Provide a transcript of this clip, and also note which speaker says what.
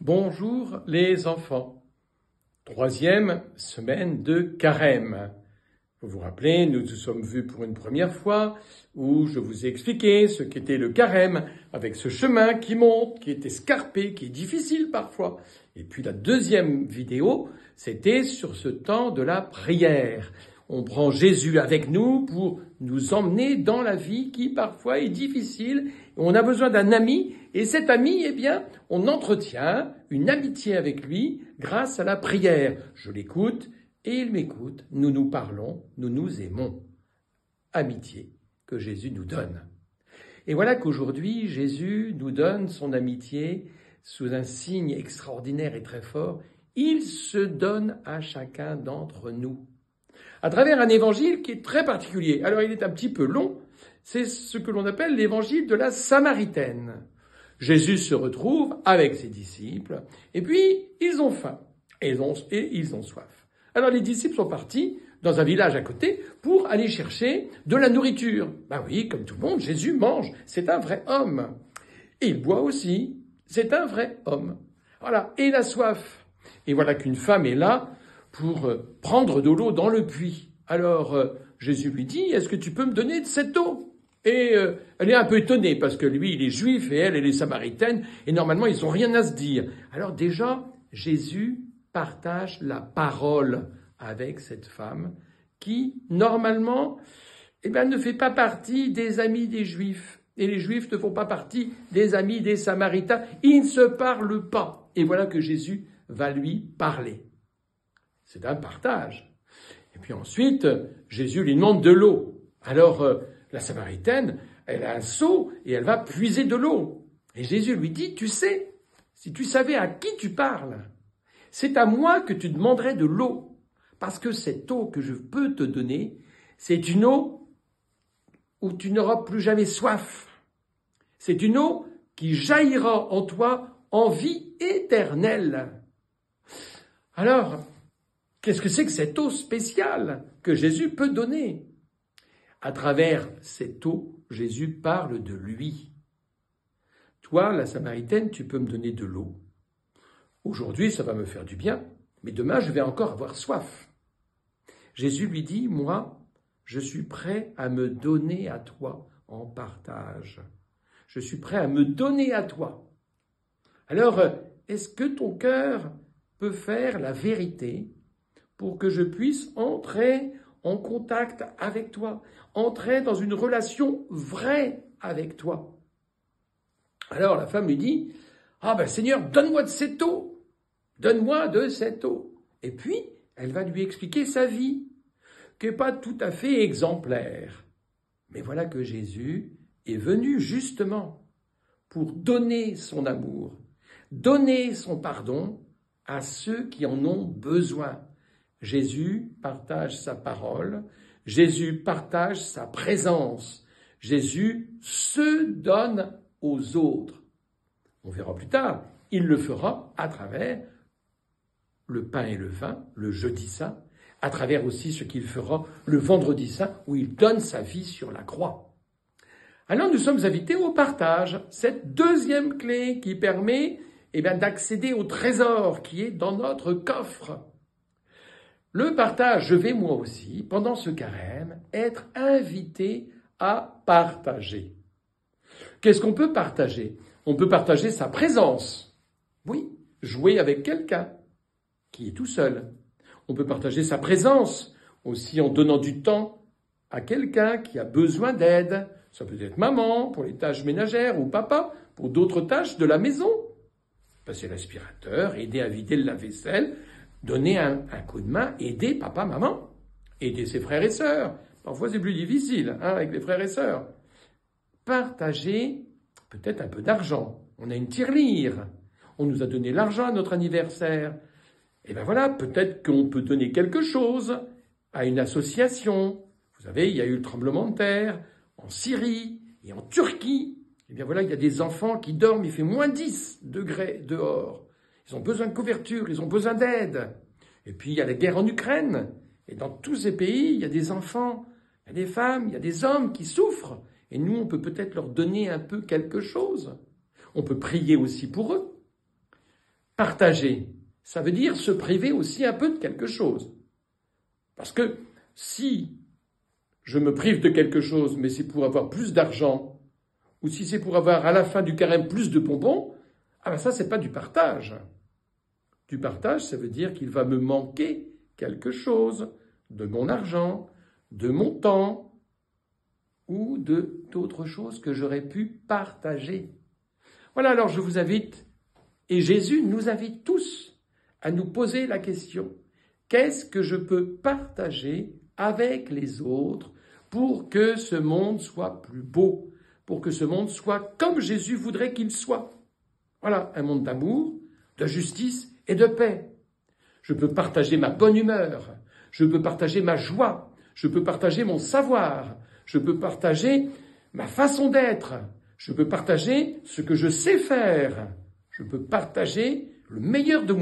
Speaker 1: Bonjour les enfants. Troisième semaine de Carême. Vous vous rappelez, nous nous sommes vus pour une première fois où je vous ai expliqué ce qu'était le Carême avec ce chemin qui monte, qui est escarpé, qui est difficile parfois. Et puis la deuxième vidéo, c'était sur ce temps de la prière. On prend Jésus avec nous pour nous emmener dans la vie qui parfois est difficile. On a besoin d'un ami et cet ami, on entretient une amitié avec lui grâce à la prière. Je l'écoute et il m'écoute. Nous nous parlons, nous nous aimons. Amitié que Jésus nous donne. Et voilà qu'aujourd'hui, Jésus nous donne son amitié sous un signe extraordinaire et très fort. Il se donne à chacun d'entre nous. À travers un évangile qui est très particulier. Alors il est un petit peu long, c'est ce que l'on appelle l'évangile de la Samaritaine. Jésus se retrouve avec ses disciples, et puis ils ont faim, et ils ont soif. Alors les disciples sont partis dans un village à côté pour aller chercher de la nourriture. Ben oui, comme tout le monde, Jésus mange, c'est un vrai homme. Et il boit aussi, c'est un vrai homme. Voilà, et il a soif. Et voilà qu'une femme est là pour prendre de l'eau dans le puits. Alors Jésus lui dit, est-ce que tu peux me donner de cette eau ? Et elle est un peu étonnée parce que lui, il est juif et elle est samaritaine et normalement, ils n'ont rien à se dire. Alors déjà, Jésus partage la parole avec cette femme qui, normalement, ne fait pas partie des amis des Juifs. Et les Juifs ne font pas partie des amis des Samaritains. Ils ne se parlent pas. Et voilà que Jésus va lui parler. C'est un partage. Et puis ensuite, Jésus lui demande de l'eau. Alors, la Samaritaine, elle a un seau et elle va puiser de l'eau. Et Jésus lui dit, tu sais, si tu savais à qui tu parles, c'est à moi que tu demanderais de l'eau. Parce que cette eau que je peux te donner, c'est une eau où tu n'auras plus jamais soif. C'est une eau qui jaillira en toi en vie éternelle. Alors, qu'est-ce que c'est que cette eau spéciale que Jésus peut donner ? À travers cette eau, Jésus parle de lui. Toi, la Samaritaine, tu peux me donner de l'eau. Aujourd'hui, ça va me faire du bien, mais demain, je vais encore avoir soif. Jésus lui dit, moi, je suis prêt à me donner à toi en partage. Je suis prêt à me donner à toi. Alors, est-ce que ton cœur peut faire la vérité pour que je puisse entrer en contact avec toi, entrer dans une relation vraie avec toi? Alors la femme lui dit, Seigneur, donne-moi de cette eau, donne-moi de cette eau. Et puis, elle va lui expliquer sa vie, qui n'est pas tout à fait exemplaire. Mais voilà que Jésus est venu justement pour donner son amour, donner son pardon à ceux qui en ont besoin. Jésus partage sa parole, Jésus partage sa présence, Jésus se donne aux autres. On verra plus tard, il le fera à travers le pain et le vin, le jeudi saint, à travers aussi ce qu'il fera le vendredi saint, où il donne sa vie sur la croix. Alors nous sommes invités au partage, cette deuxième clé qui permet d'accéder au trésor qui est dans notre coffre. Le partage, je vais moi aussi, pendant ce carême, être invité à partager. Qu'est-ce qu'on peut partager ? On peut partager sa présence. Oui, jouer avec quelqu'un qui est tout seul. On peut partager sa présence aussi en donnant du temps à quelqu'un qui a besoin d'aide. Ça peut être maman pour les tâches ménagères ou papa pour d'autres tâches de la maison. Passer l'aspirateur, aider à vider le lave-vaisselle, donner un coup de main, aider papa, maman, aider ses frères et sœurs. Parfois, c'est plus difficile avec les frères et sœurs. Partager peut-être un peu d'argent. On a une tirelire. On nous a donné l'argent à notre anniversaire. Et peut-être qu'on peut donner quelque chose à une association. Vous savez, il y a eu le tremblement de terre en Syrie et en Turquie. Il y a des enfants qui dorment, il fait moins 10 degrés dehors. Ils ont besoin de couverture, ils ont besoin d'aide. Et puis, il y a la guerre en Ukraine. Et dans tous ces pays, il y a des enfants, il y a des femmes, il y a des hommes qui souffrent. Et nous, on peut peut-être leur donner un peu quelque chose. On peut prier aussi pour eux. partager, ça veut dire se priver aussi un peu de quelque chose. Parce que si je me prive de quelque chose, mais c'est pour avoir plus d'argent, ou si c'est pour avoir à la fin du carême plus de bonbons, ah ben ça, c'est pas du partage. Du partage, ça veut dire qu'il va me manquer quelque chose, de mon argent, de mon temps, ou d'autres choses que j'aurais pu partager. Voilà, alors je vous invite, et Jésus nous invite tous à nous poser la question, qu'est-ce que je peux partager avec les autres pour que ce monde soit plus beau, pour que ce monde soit comme Jésus voudrait qu'il soit. Voilà, un monde d'amour, de justice et de paix. Je peux partager ma bonne humeur, je peux partager ma joie, je peux partager mon savoir, je peux partager ma façon d'être, je peux partager ce que je sais faire, je peux partager le meilleur de moi.